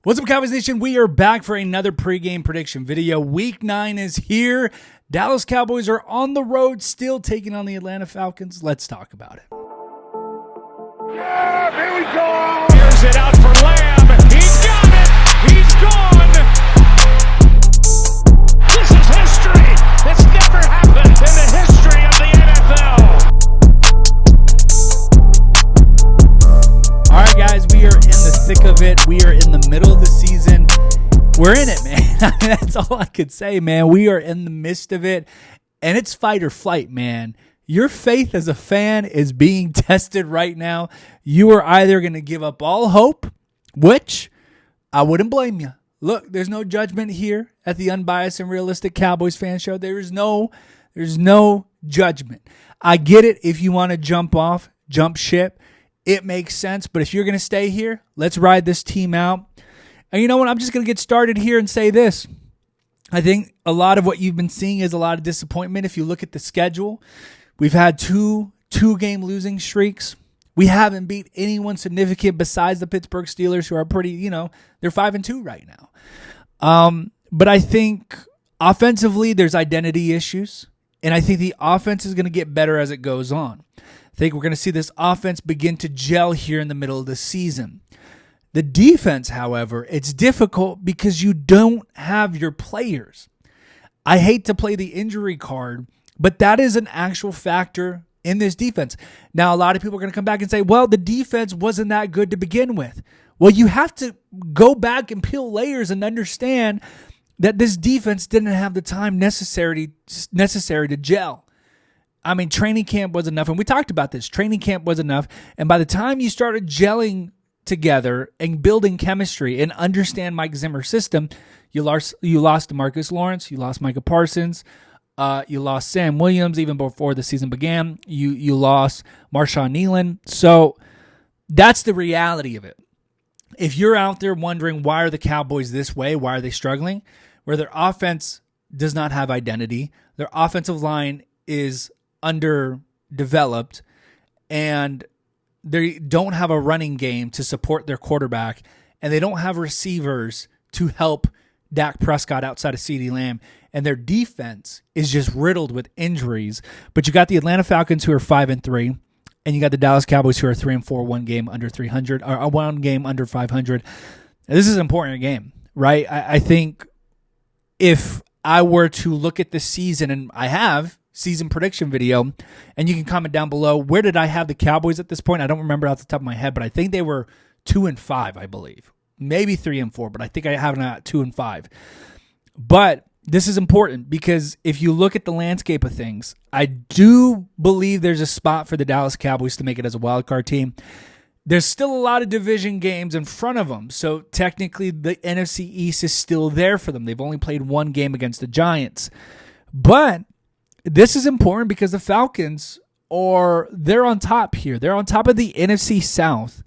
What's up, Cowboys Nation? We are back for another pregame prediction video. Week 9 is here. Dallas Cowboys are on the road, still taking on the Atlanta Falcons. Let's talk about it. Yeah, here we go. Here's it out for Lamb. He's got it. He's gone. This is history. It's never happened in the history of the NFL. All right, guys, we are in the thick of it. We are in the middle of the season. We're in it, man. That's all I could say, man. We are in the midst of it, and it's fight or flight, man. Your faith as a fan is being tested right now. You are either going to give up all hope, which I wouldn't blame you. Look, there's no judgment here at the Unbiased and Realistic Cowboys Fan Show. There's no judgment. I get it if you want to jump ship. It makes sense. But if you're going to stay here, let's ride this team out. And you know what? I'm just going to get started here and say this. I think a lot of what you've been seeing is a lot of disappointment. If you look at the schedule, we've had two-game losing streaks. We haven't beat anyone significant besides the Pittsburgh Steelers, who are pretty, they're 5-2 right now. But I think offensively, there's identity issues. And I think the offense is going to get better as it goes on. I think we're going to see this offense begin to gel here in the middle of the season. The defense, however, it's difficult because you don't have your players. I hate to play the injury card, but that is an actual factor in this defense. Now, a lot of people are going to come back and say, well, the defense wasn't that good to begin with. Well, you have to go back and peel layers and understand that this defense didn't have the time necessary to gel. I mean, training camp was enough, and we talked about this. Training camp was enough, and by the time you started gelling together and building chemistry and understand Mike Zimmer's system, you lost DeMarcus Lawrence, you lost Micah Parsons, you lost Sam Williams even before the season began. You lost Marshawn Nealon. So that's the reality of it. If you're out there wondering why are the Cowboys this way, why are they struggling, where their offense does not have identity, their offensive line is underdeveloped, and they don't have a running game to support their quarterback, and they don't have receivers to help Dak Prescott outside of CeeDee Lamb, and their defense is just riddled with injuries. But you got the Atlanta Falcons, who are 5-3, and you got the Dallas Cowboys, who are 3-4, one game under 300, or one game under 500. And this is an important game, right? I think if I were to look at the season, and I have season prediction video, and you can comment down below, where did I have the Cowboys at this point? I don't remember off the top of my head, but I think they were 2-5, I believe. Maybe 3-4, but I think I have them at 2-5. But this is important because if you look at the landscape of things, I do believe there's a spot for the Dallas Cowboys to make it as a wildcard team. There's still a lot of division games in front of them, so technically the NFC East is still there for them. They've only played one game against the Giants. But this is important because the Falcons they're on top here. They're on top of the NFC South.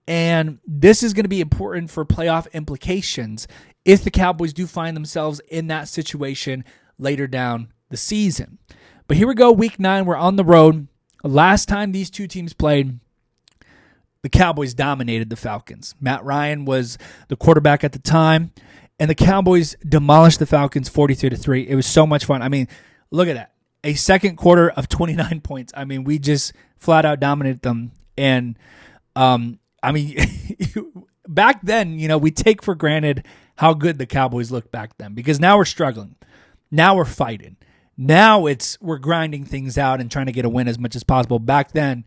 And this is going to be important for playoff implications if the Cowboys do find themselves in that situation later down the season. But here we go, week 9. We're on the road. Last time these two teams played, the Cowboys dominated the Falcons. Matt Ryan was the quarterback at the time, and the Cowboys demolished the Falcons 42-3. It was so much fun. I mean, look at that. A second quarter of 29 points. I mean, we just flat out dominated them. And, back then, we take for granted how good the Cowboys looked back then because now we're struggling. Now we're fighting. Now we're grinding things out and trying to get a win as much as possible. Back then,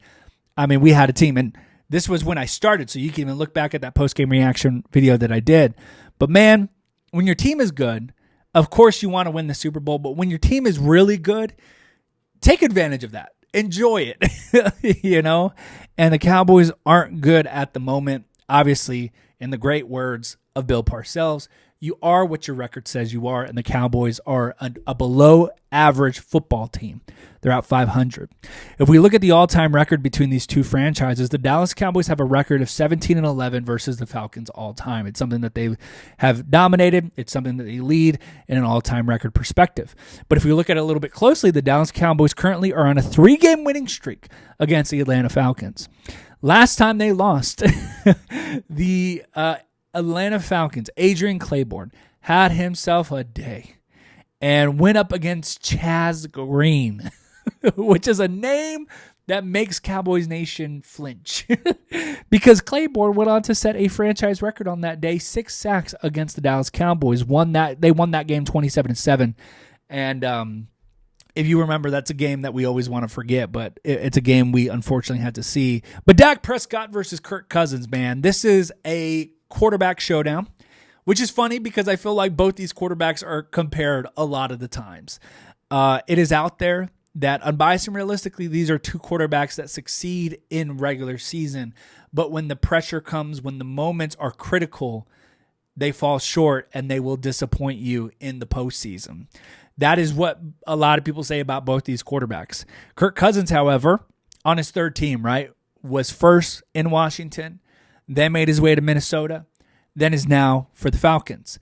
we had a team. And this was when I started, so you can even look back at that post-game reaction video that I did. But, man, when your team is good, of course, you want to win the Super Bowl, but when your team is really good, take advantage of that. Enjoy it, And the Cowboys aren't good at the moment. Obviously, in the great words of Bill Parcells, you are what your record says you are, and the Cowboys are a below-average football team. They're at 500. If we look at the all-time record between these two franchises, the Dallas Cowboys have a record of 17-11 versus the Falcons all-time. It's something that they have dominated. It's something that they lead in an all-time record perspective. But if we look at it a little bit closely, the Dallas Cowboys currently are on a 3-game winning streak against the Atlanta Falcons. Last time they lost, the Atlanta Falcons, Adrian Claiborne, had himself a day and went up against Chaz Green, which is a name that makes Cowboys Nation flinch because Claiborne went on to set a franchise record on that day, 6 sacks against the Dallas Cowboys. They won that game 27-7. And if you remember, that's a game that we always want to forget, but it's a game we unfortunately had to see. But Dak Prescott versus Kirk Cousins, man, this is a quarterback showdown, which is funny because I feel like both these quarterbacks are compared a lot of the times. It is out there that unbiased and realistically, these are two quarterbacks that succeed in regular season. But when the pressure comes, when the moments are critical, they fall short and they will disappoint you in the postseason. That is what a lot of people say about both these quarterbacks. Kirk Cousins, however, on his third team, right, was first in Washington, then made his way to Minnesota, then is now for the Falcons.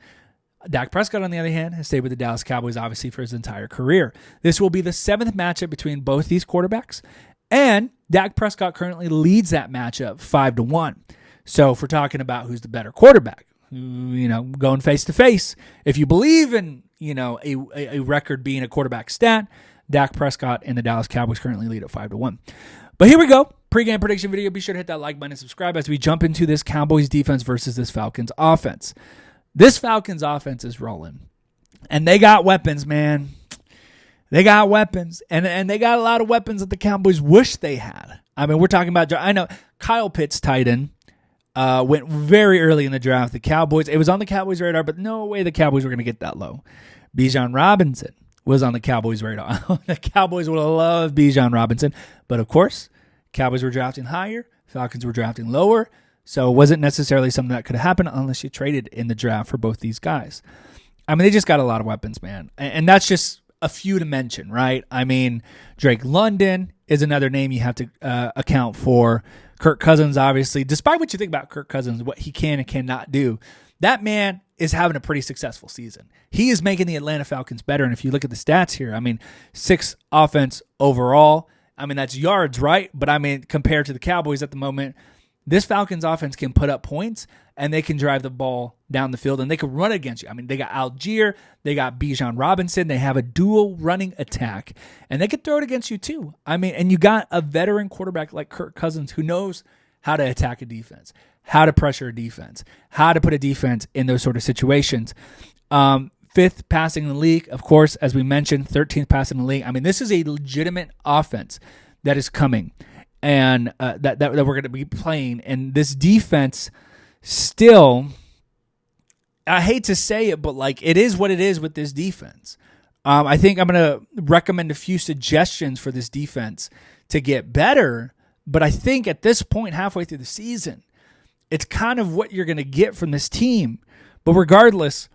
Dak Prescott, on the other hand, has stayed with the Dallas Cowboys, obviously, for his entire career. This will be the 7th matchup between both these quarterbacks, and Dak Prescott currently leads that matchup 5-1. So if we're talking about who's the better quarterback, going face-to-face, if you believe in, a record being a quarterback stat, Dak Prescott and the Dallas Cowboys currently lead at 5-1. But here we go. Pre-game prediction video. Be sure to hit that like button and subscribe as we jump into this Cowboys defense versus this Falcons offense. This Falcons offense is rolling, and they got weapons, man. They got weapons, and they got a lot of weapons that the Cowboys wish they had. I mean, we're talking about, I know Kyle Pitts, tight end, went very early in the draft. The Cowboys, it was on the Cowboys' radar, but no way the Cowboys were going to get that low. Bijan Robinson was on the Cowboys' radar. The Cowboys would have loved Bijan Robinson, but of course, Cowboys were drafting higher, Falcons were drafting lower. So it wasn't necessarily something that could happen unless you traded in the draft for both these guys. I mean, they just got a lot of weapons, man. And that's just a few to mention, right? I mean, Drake London is another name you have to account for. Kirk Cousins, obviously. Despite what you think about Kirk Cousins, what he can and cannot do, that man is having a pretty successful season. He is making the Atlanta Falcons better. And if you look at the stats here, I mean, 6 offense overall. I mean, that's yards, right? But I mean, compared to the Cowboys at the moment, this Falcons offense can put up points, and they can drive the ball down the field, and they can run against you. I mean, they got Algier, they got Bijan Robinson, they have a dual running attack, and they can throw it against you too. I mean, and you got a veteran quarterback like Kirk Cousins who knows how to attack a defense, how to pressure a defense, how to put a defense in those sort of situations. 5th passing in the league, of course, as we mentioned, 13th passing in the league. I mean, this is a legitimate offense that is coming. And that we're going to be playing. And this defense still, I hate to say it, but like it is what it is with this defense. I think I'm going to recommend a few suggestions for this defense to get better. But I think at this point, halfway through the season, it's kind of what you're going to get from this team. But regardless,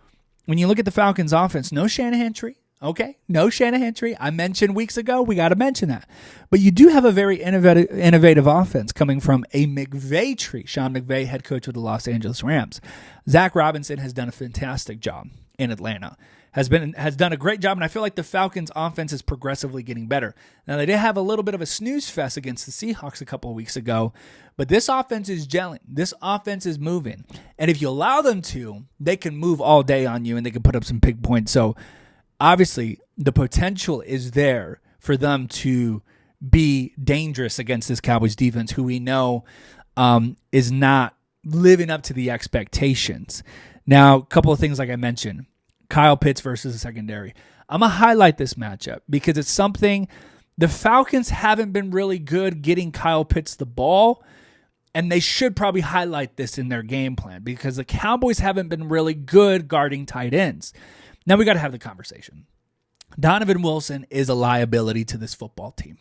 when you look at the Falcons offense, no Shanahan tree. Okay, no Shanahan tree. I mentioned weeks ago, we got to mention that. But you do have a very innovative offense coming from a McVay tree. Sean McVay, head coach of the Los Angeles Rams. Zach Robinson has done a fantastic job in Atlanta. Has done a great job, and I feel like the Falcons offense is progressively getting better. Now, they did have a little bit of a snooze fest against the Seahawks a couple of weeks ago, but this offense is gelling. This offense is moving. And if you allow them to, they can move all day on you, and they can put up some big points. So, obviously, the potential is there for them to be dangerous against this Cowboys defense, who we know is not living up to the expectations. Now, a couple of things like I mentioned. Kyle Pitts versus the secondary. I'm going to highlight this matchup because it's something the Falcons haven't been really good getting Kyle Pitts the ball, and they should probably highlight this in their game plan because the Cowboys haven't been really good guarding tight ends. Now we got to have the conversation. Donovan Wilson is a liability to this football team.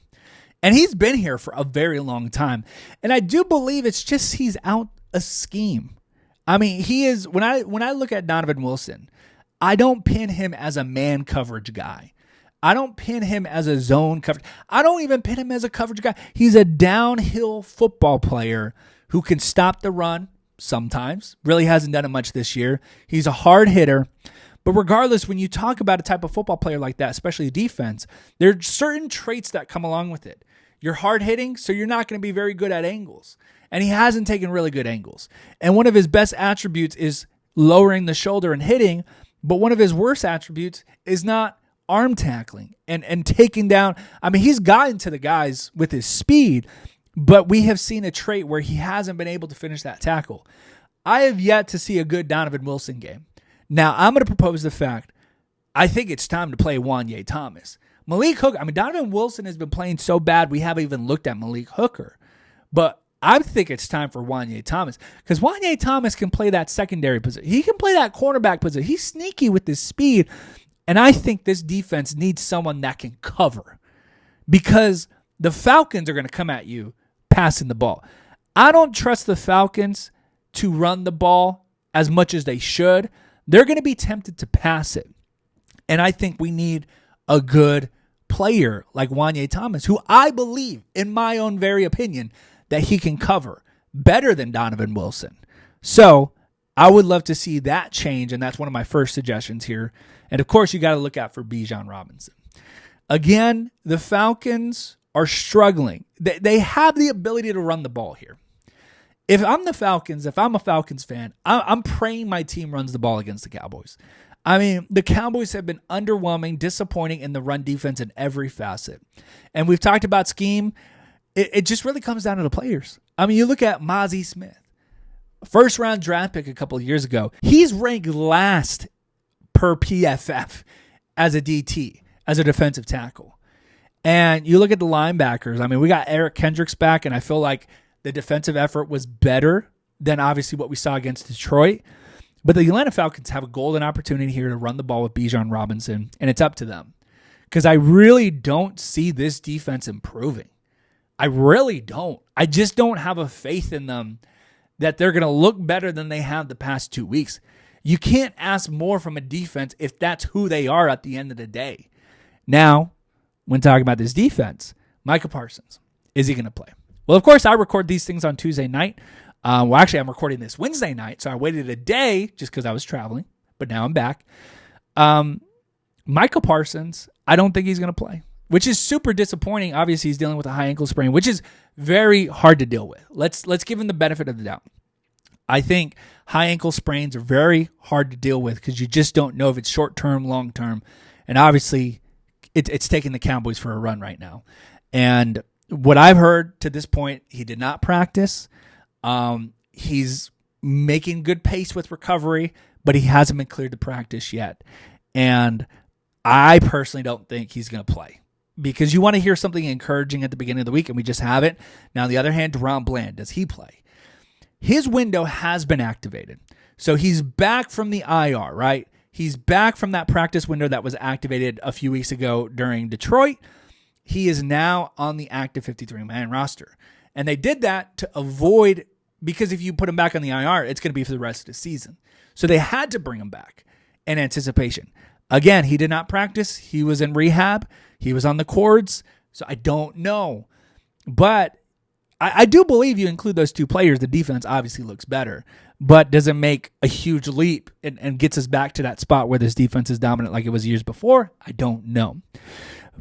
And he's been here for a very long time. And I do believe it's just he's out a scheme. I mean, he is when I look at Donovan Wilson, I don't pin him as a man coverage guy. I don't pin him as a zone coverage. I don't even pin him as a coverage guy. He's a downhill football player who can stop the run sometimes. Really hasn't done it much this year. He's a hard hitter. But regardless, when you talk about a type of football player like that, especially defense, there are certain traits that come along with it. You're hard hitting, so you're not going to be very good at angles. And he hasn't taken really good angles. And one of his best attributes is lowering the shoulder and hitting, but one of his worst attributes is not arm tackling and taking down. I mean, he's gotten to the guys with his speed, but we have seen a trait where he hasn't been able to finish that tackle. I have yet to see a good Donovan Wilson game. Now, I'm going to propose the fact, I think it's time to play Wanye Thomas. Malik Hooker, I mean, Donovan Wilson has been playing so bad, we haven't even looked at Malik Hooker. But I think it's time for Wanye Thomas because Wanye Thomas can play that secondary position. He can play that cornerback position. He's sneaky with his speed. And I think this defense needs someone that can cover because the Falcons are going to come at you passing the ball. I don't trust the Falcons to run the ball as much as they should. They're going to be tempted to pass it. And I think we need a good player like Wanye Thomas, who I believe, in my own very opinion, that he can cover better than Donovan Wilson. So I would love to see that change, and that's one of my first suggestions here. And, of course, you got to look out for Bijan Robinson. Again, the Falcons are struggling. They have the ability to run the ball here. If I'm the Falcons, if I'm a Falcons fan, I'm praying my team runs the ball against the Cowboys. I mean, the Cowboys have been underwhelming, disappointing in the run defense in every facet. And we've talked about scheme. It just really comes down to the players. I mean, you look at Mozzie Smith, first-round draft pick a couple of years ago. He's ranked last per PFF as a DT, as a defensive tackle. And you look at the linebackers. I mean, we got Eric Kendricks back, and I feel like the defensive effort was better than obviously what we saw against Detroit. But the Atlanta Falcons have a golden opportunity here to run the ball with Bijan Robinson, and it's up to them. Because I really don't see this defense improving. I really don't. I just don't have a faith in them that they're going to look better than they have the past 2 weeks. You can't ask more from a defense if that's who they are at the end of the day. Now, when talking about this defense, Micah Parsons, is he going to play? Well, of course, I record these things on Tuesday night. Well, actually, I'm recording this Wednesday night, so I waited a day just because I was traveling, but now I'm back. Micah Parsons, I don't think he's going to play, which is super disappointing. Obviously, he's dealing with a high ankle sprain, which is very hard to deal with. Let's give him the benefit of the doubt. I think high ankle sprains are very hard to deal with because you just don't know if it's short-term, long-term, and obviously it's taking the Cowboys for a run right now. And what I've heard to this point, he did not practice. He's making good pace with recovery, but he hasn't been cleared to practice yet. And I personally don't think he's going to play because you want to hear something encouraging at the beginning of the week, and we just haven't. Now, on the other hand, Deron Bland, does he play? His window has been activated. So he's back from the IR, right? He's back from that practice window that was activated a few weeks ago during Detroit. He is now on the active 53-man roster. And they did that to avoid, because if you put him back on the IR, it's going to be for the rest of the season. So they had to bring him back in anticipation. Again, he did not practice. He was in rehab. He was on the cords. So I don't know. But I do believe you include those two players. The defense obviously looks better, but doesn't make a huge leap and gets us back to that spot where this defense is dominant like it was years before. I don't know.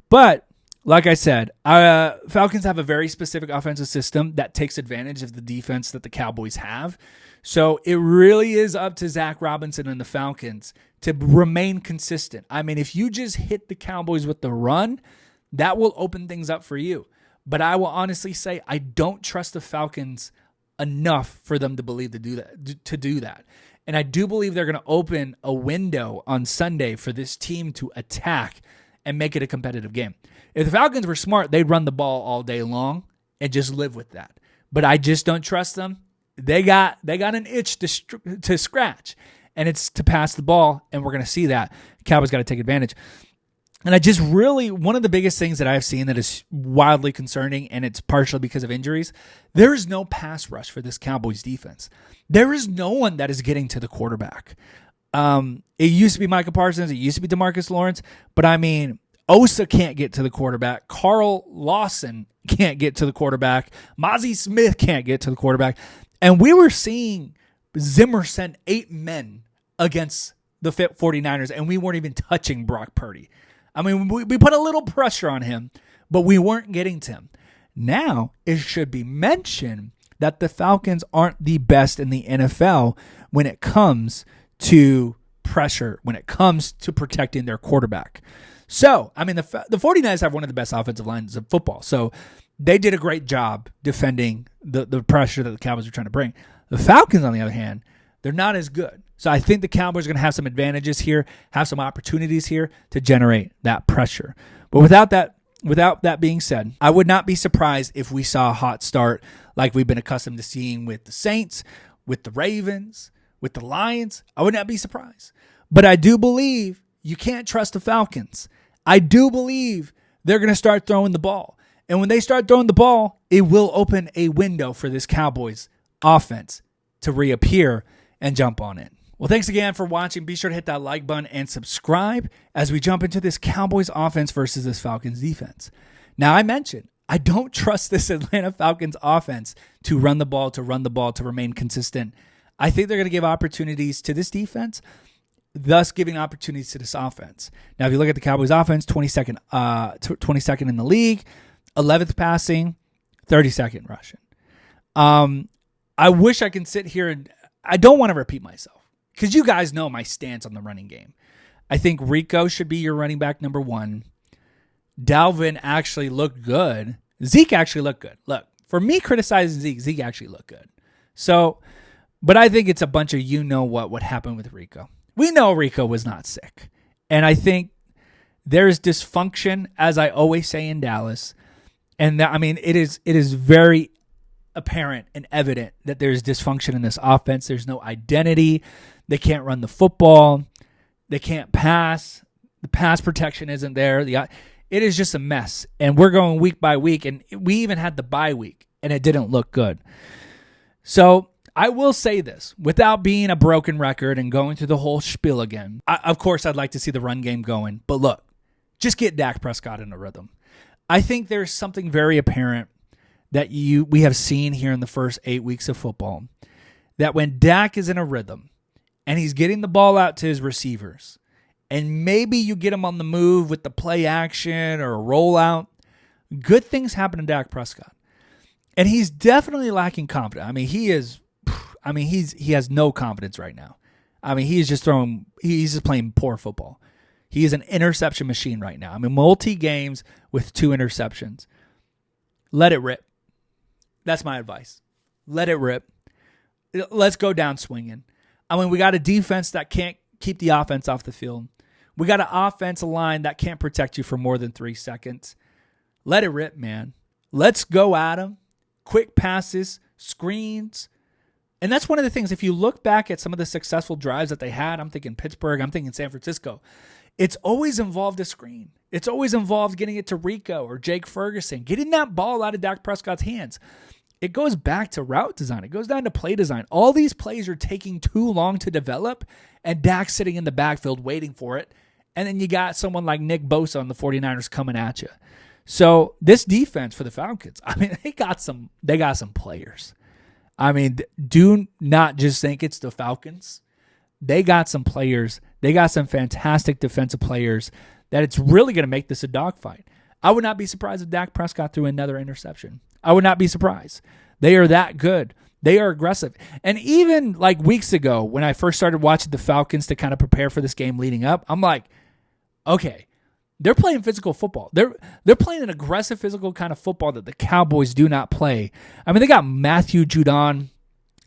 But like I said, Falcons have a very specific offensive system that takes advantage of the defense that the Cowboys have. So it really is up to Zach Robinson and the Falcons to remain consistent. I mean, if you just hit the Cowboys with the run, that will open things up for you. But I will honestly say I don't trust the Falcons enough for them to believe to do that. And I do believe they're going to open a window on Sunday for this team to attack and make it a competitive game. If the Falcons were smart, they'd run the ball all day long and just live with that. But I just don't trust them. They got an itch to scratch, and it's to pass the ball, and we're going to see that. The Cowboys got to take advantage. And I just really, one of the biggest things that I've seen that is wildly concerning, and it's partially because of injuries, there is no pass rush for this Cowboys defense. There is no one that is getting to the quarterback. It used to be Micah Parsons. It used to be DeMarcus Lawrence. But, I mean, Osa can't get to the quarterback. Carl Lawson can't get to the quarterback. Mozzie Smith can't get to the quarterback. And we were seeing Zimmer send 8 men against the 49ers, and we weren't even touching Brock Purdy. I mean, we put a little pressure on him, but we weren't getting to him. Now, it should be mentioned that the Falcons aren't the best in the NFL when it comes to pressure, when it comes to protecting their quarterback. So, I mean, the 49ers have one of the best offensive lines of football. So, they did a great job defending the pressure that the Cowboys were trying to bring. The Falcons, on the other hand, they're not as good. So, I think the Cowboys are going to have some advantages here, have some opportunities here to generate that pressure. But without that being said, I would not be surprised if we saw a hot start like we've been accustomed to seeing with the Saints, with the Ravens, with the Lions. I would not be surprised. But I do believe you can't trust the Falcons. I do believe they're going to start throwing the ball. And when they start throwing the ball, it will open a window for this Cowboys offense to reappear and jump on it. Well, thanks again for watching. Be sure to hit that like button and subscribe as we jump into this Cowboys offense versus this Falcons defense. Now, I mentioned I don't trust this Atlanta Falcons offense to run the ball, to remain consistent. I think they're going to give opportunities to this defense, thus giving opportunities to this offense. Now, if you look at the Cowboys offense, 22nd in the league, 11th passing, 32nd rushing. I wish I can sit here and I don't want to repeat myself because you guys know my stance on the running game. I think Rico should be your running back number one. Dalvin actually looked good. Zeke actually looked good. Look, for me criticizing Zeke actually looked good. So, but I think it's a bunch of what happened with Rico. We know Rico was not sick. And I think there's dysfunction, as I always say in Dallas. And that, I mean, it is very apparent and evident that there's dysfunction in this offense. There's no identity. They can't run the football. They can't pass. The pass protection isn't there. It is just a mess. And we're going week by week. And we even had the bye week, and it didn't look good. So I will say this, without being a broken record and going through the whole spiel again, of course I'd like to see the run game going. But look, just get Dak Prescott in a rhythm. I think there's something very apparent that we have seen here in the first 8 weeks of football, that when Dak is in a rhythm and he's getting the ball out to his receivers, and maybe you get him on the move with the play action or a rollout, good things happen to Dak Prescott. And he's definitely lacking confidence. I mean, he has no confidence right now. I mean, he's just playing poor football. He is an interception machine right now. I mean, multi-games with 2 interceptions. Let it rip. That's my advice. Let it rip. Let's go down swinging. I mean, we got a defense that can't keep the offense off the field. We got an offensive line that can't protect you for more than 3 seconds. Let it rip, man. Let's go at them. Quick passes, screens. And that's one of the things, if you look back at some of the successful drives that they had, I'm thinking Pittsburgh, I'm thinking San Francisco, it's always involved a screen. It's always involved getting it to Rico or Jake Ferguson, getting that ball out of Dak Prescott's hands. It goes back to route design. It goes down to play design. All these plays are taking too long to develop, and Dak's sitting in the backfield waiting for it. And then you got someone like Nick Bosa on the 49ers coming at you. So this defense for the Falcons, I mean, they got some players. I mean, do not just think it's the Falcons. They got some players. They got some fantastic defensive players that it's really going to make this a dogfight. I would not be surprised if Dak Prescott threw another interception. I would not be surprised. They are that good. They are aggressive. And even like weeks ago when I first started watching the Falcons to kind of prepare for this game leading up, I'm like, okay, they're playing physical football. They're playing an aggressive physical kind of football that the Cowboys do not play. I mean, they got Matthew Judon,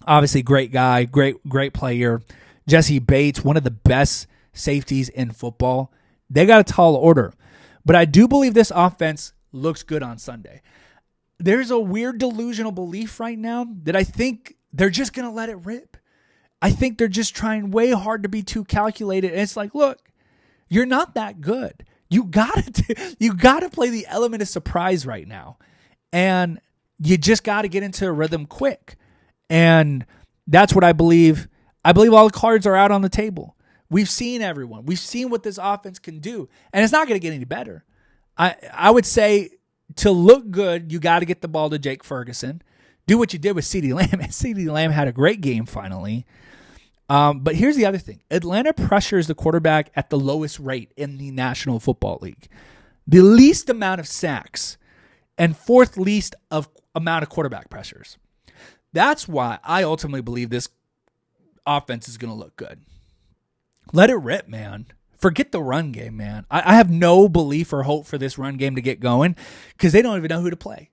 obviously great guy, great player. Jesse Bates, one of the best safeties in football. They got a tall order. But I do believe this offense looks good on Sunday. There's a weird delusional belief right now that I think they're just going to let it rip. I think they're just trying way hard to be too calculated. And it's like, look, you're not that good. You got to play the element of surprise right now. And you just got to get into a rhythm quick. And that's what I believe. I believe all the cards are out on the table. We've seen everyone. We've seen what this offense can do. And it's not going to get any better. I would say to look good, you got to get the ball to Jake Ferguson. Do what you did with CeeDee Lamb. And CeeDee Lamb had a great game finally. But here's the other thing. Atlanta pressures the quarterback at the lowest rate in the National Football League. The least amount of sacks and fourth least of amount of quarterback pressures. That's why I ultimately believe this offense is going to look good. Let it rip, man. Forget the run game, man. I have no belief or hope for this run game to get going because they don't even know who to play.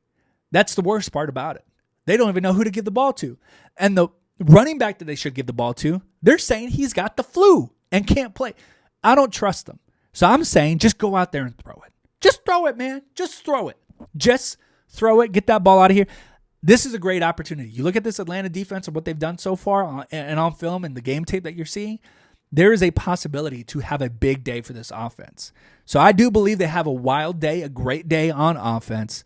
That's the worst part about it. They don't even know who to give the ball to. And the running back that they should give the ball to, they're saying he's got the flu and can't play. I don't trust them. So I'm saying just go out there and throw it. Just throw it, man. Just throw it. Just throw it. Get that ball out of here. This is a great opportunity. You look at this Atlanta defense and what they've done so far and on film and the game tape that you're seeing, there is a possibility to have a big day for this offense. So I do believe they have a wild day, a great day on offense,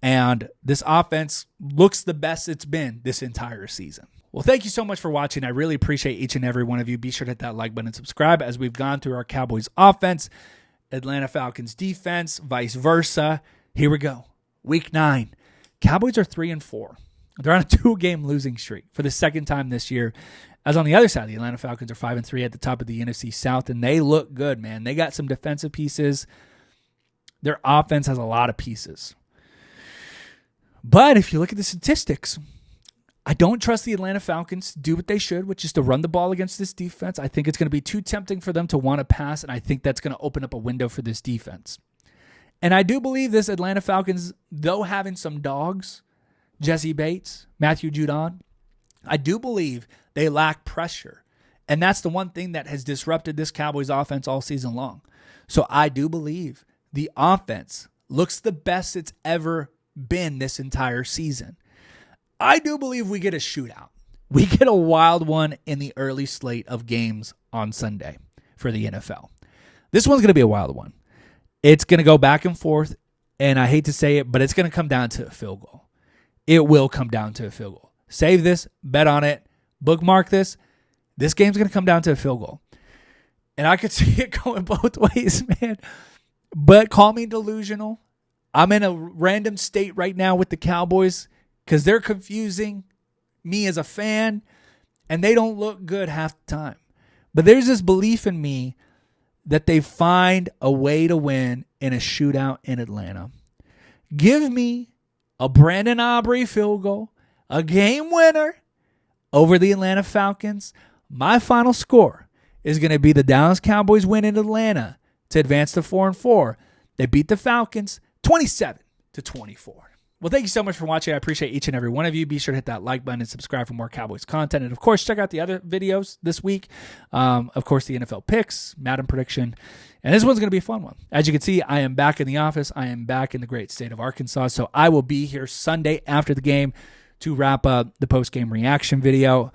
and this offense looks the best it's been this entire season. Well, thank you so much for watching. I really appreciate each and every one of you. Be sure to hit that like button and subscribe as we've gone through our Cowboys offense, Atlanta Falcons defense, vice versa. Here we go. Week 9. Cowboys are 3-4. They're on a 2-game losing streak for the second time this year. As on the other side, the Atlanta Falcons are 5-3 at the top of the NFC South, and they look good, man. They got some defensive pieces. Their offense has a lot of pieces. But if you look at the statistics, I don't trust the Atlanta Falcons to do what they should, which is to run the ball against this defense. I think it's going to be too tempting for them to want to pass, and I think that's going to open up a window for this defense. And I do believe this Atlanta Falcons, though having some dogs, Jesse Bates, Matthew Judon, I do believe they lack pressure. And that's the one thing that has disrupted this Cowboys offense all season long. So I do believe the offense looks the best it's ever been this entire season. I do believe we get a shootout. We get a wild one in the early slate of games on Sunday for the NFL. This one's going to be a wild one. It's going to go back and forth, and I hate to say it, but it's going to come down to a field goal. It will come down to a field goal. Save this, bet on it, bookmark this. This game's going to come down to a field goal. And I could see it going both ways, man. But call me delusional. I'm in a random state right now with the Cowboys because they're confusing me as a fan, and they don't look good half the time. But there's this belief in me that they find a way to win in a shootout in Atlanta. Give me a Brandon Aubrey field goal, a game winner over the Atlanta Falcons. My final score is going to be the Dallas Cowboys win in Atlanta to advance to 4-4. They beat the Falcons 27-24. Well, thank you so much for watching. I appreciate each and every one of you. Be sure to hit that like button and subscribe for more Cowboys content. And, of course, check out the other videos this week. Of course, the NFL picks, Madden prediction. And this one's going to be a fun one. As you can see, I am back in the office. I am back in the great state of Arkansas. So I will be here Sunday after the game to wrap up the post-game reaction video.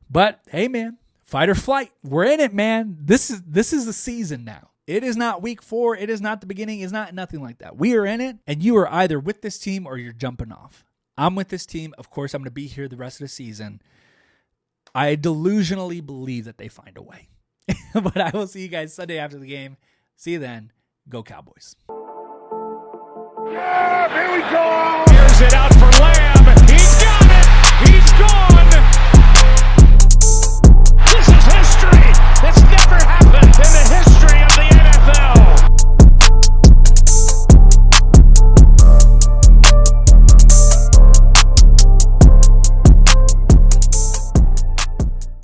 But, hey, man, fight or flight. We're in it, man. This is the season now. It is not week 4. It is not the beginning. It's not nothing like that. We are in it, and you are either with this team or you're jumping off. I'm with this team. Of course, I'm going to be here the rest of the season. I delusionally believe that they find a way. But I will see you guys Sunday after the game. See you then. Go Cowboys.